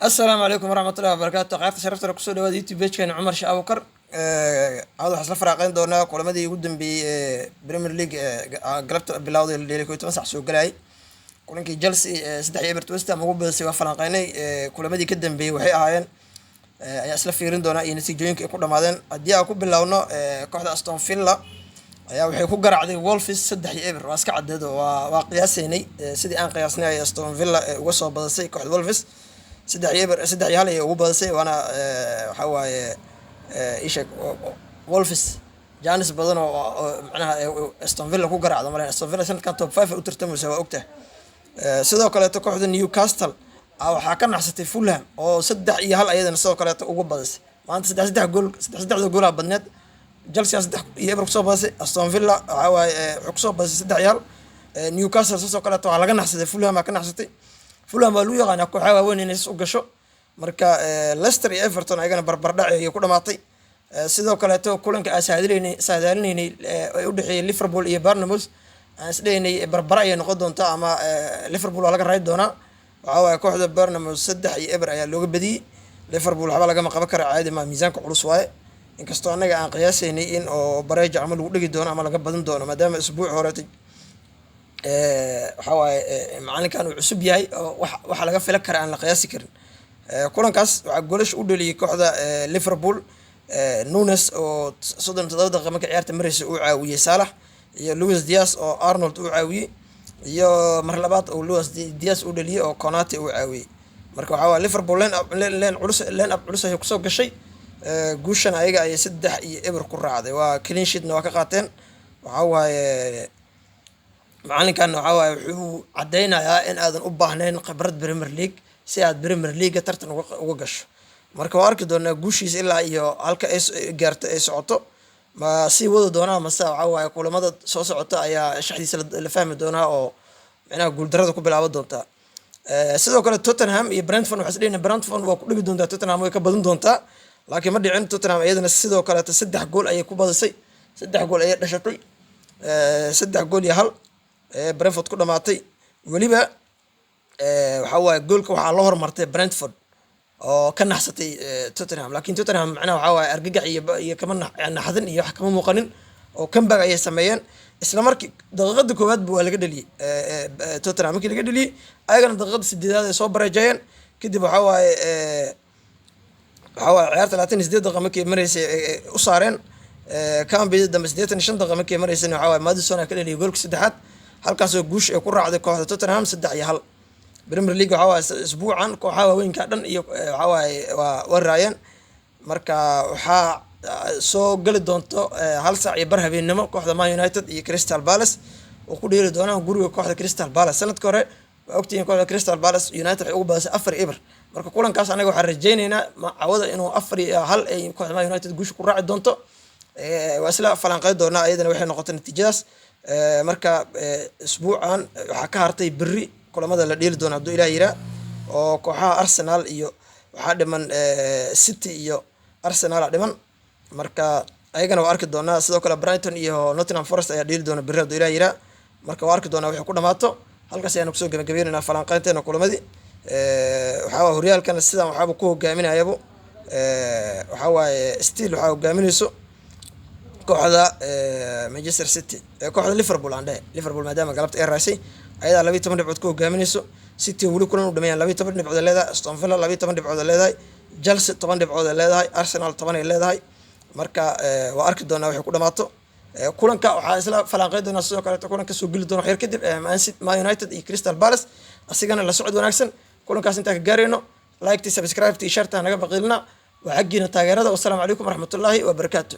السلام عليكم ورحمة الله وبركاته. قاعدة شرفت لك سو dhawaad YouTube page-kan Cumar Shah Abukar. Cawda waxaan isla faraaqayn doonaa kulamadii ugu dambeeyay Premier League galabta bilowday leelay 12 sax soo galay. Kulankii Chelsea 3-0 West Ham ugu badisay waa falanqaynay kulamadii ka dambeeyay waxay ahaayeen ayaa isla fiirin doonaa iyo natiijooyinka ay ku dhamaadeen. Haddii aan ku bilowno kooxda Aston Villa ayaa waxay ku garaacday Wolves 3-0 waa iska cadeedo waa qiyaasaynay sidii aan qiyaasnay ay Aston Villa uga soo badisay kooxda Wolves saddex hal ay ugu badisay waana waxa waaye ishak Wolves Janis badan oo macnaha Aston Villa ku garaacdo mareen Aston Villa sanadkan top 5 u tartamaysa waa ogtahay sidoo kale kooxda Newcastle waxaa ka naxsatay Fulham oo 3-1 ayadana sidoo kale ugu badisay maanta 3 gool badneed Chelsea 3-0 ku soo badisay Aston Villa waxa waaye ku soo badisay 3-1 Newcastle sidoo kale waxaa laga naxsaday Fulham ka naxsatay Fulham waa loo yaqaan kooxaha waaweyn inay soo gasho marka Leicester iyo Everton ayagana barbardhac ay ku dhamaatay sidoo kale kulanka saadalinay ay u dhaxeeyay Liverpool iyo Bournemouth aan isdheynay barbara ay noqon doonto ama Liverpool waa laga raay doonaa waxa waaye kooxda Bournemouth 3-0 ayaa looga badiyay Liverpool waxba laga qaban kara caadi ma miisaanka culus waaye inkastoo anaga aan qiyaasaynay in oo bareejo ama lagu dhigi doono ama laga badan doono maadaama isbuuc horeetay waxa waaye macalinkan uu cusub yahay waxa laga filan karaa aan la qiyaasi karin kulankaas waxa goolash u dhaliyay kooxda Liverpool Nunes oo 37 daqiiqo markii ciyaarta maraysa uu caawiyay Salah iyo Luis Diaz oo Arnold uu caawiyay iyo mar labaad oo Luis Diaz u dhaliyay oo Konate uu caawiyay marka waxa waa Liverpool leen culus ay ku soo gashay guushan ayaga ay 3-0 ku raacday waa clean sheet-na waa ka qaateen waxa waaye macalinkan waxa waaye wuxuu cadeynayaa in aadan u baahnayn khibrad Premier League si aad Premier League tartan uga gasho marka waa arki doonaa guushiisa ilaa iyo halka ay gaarto ay socoto ma si wada doonaa mase waxa waaye kulamada soo socota ayaa shaxdiisa la fahmi doonaa oo macnaha guul darada ku bilaaban doonta sidoo kale Tottenham iyo Brentford waxa isdheynaa Brentford waa ku dhigi doontaa Tottenham way ka badan doontaa laakiin ma dhicin Tottenham iyadana sidoo kale 3 gool ayay ku badisay 3 gool ayay dhashatay 3 gool iyo hal Brentford ku dhamaatay waliba waxa waaye goolka waxaa la hormartay Brentford oo ka naxsatay Tottenham laakiin Tottenham macnaha waxa waaye argagax iyo kama naxdin iyo wax kama muuqanin oo comeback ayay sameeyeen isla markii daqiiqada koowaad waa laga dhaliyay Tottenham markii laga dhaliyay ayagana daqiiqada 8aad ay soo bareejayeen kadib waxa waaye ciyaarta 38 daqiiqo markii mareysay u saareen Cambi dambe 85 daqiiqo markii mareysay waxa waaye Madison ka dhaliyay goolka saddexaad halkaas oo guush ay ku raacday kooxda Tottenham 3-1 Premier League waxa waaye isbuucan kooxaha waaweynka dhan iyo waxa waaye waa raayeen marka waxa soo gali doonto hal saac iyo bar habeenimo kooxda Man United iyo Crystal Palace oo ku dheeri doonaan guriga kooxda Crystal Palace sanadka hore waa ogtiin kooxda Crystal Palace United ay ugu badisay 4-0 marka kulankaas anaga waxaan rajaynaynaa cawada inuu 4-1 ay kooxda Man United guush ku raaci doonto waa isla falanqeyn doonaa ayadana waxay noqotay natiijadaas marka isbuucan waxa ka hartay biri kulamada la dheeli doona haduu Ilaahay yira oo kooxaha Arsenal iyo waxa dhiman City iyo Arsenal dhiman marka ayagana waa arki doonaa sidoo kale Brighton iyo Nottingham Forest ayaa dheeli doona biri haduu Ilaahay yira marka waa arki doonaa wixii ku dhamaato halkaas ayaan ku soo gabagabeynaa falanqeynteena kulamadii waxa waa horyaalkana sidaan waxba ku hogaaminayaba waxa waaye still waxa hogaaminayso kooxda Manchester City kooxda Liverpool maadaama galabta ay raasay ayada 12 dhibcood ku hogaaminayso City wali kulan u dhameeyaan 12 dhibcood leedahay Aston Villa 12 dhibcood leedahay Chelsea 10 dhibcood leedahay Arsenal 10 ay leedahay marka waa arki doonaa wixii ku dhamaato kulanka waxa isla falanqeyn doonaa sidoo kale kulanka soo gali doona xir kadib Man United iyo Crystal Palace asigana la socod wanaagsan kulankaas inta ka gaareyno like subscribe share naga baqilna waa xaqiina taageerada. Wassalaamu calaykum waraxmatullaahi wabarakaatuh.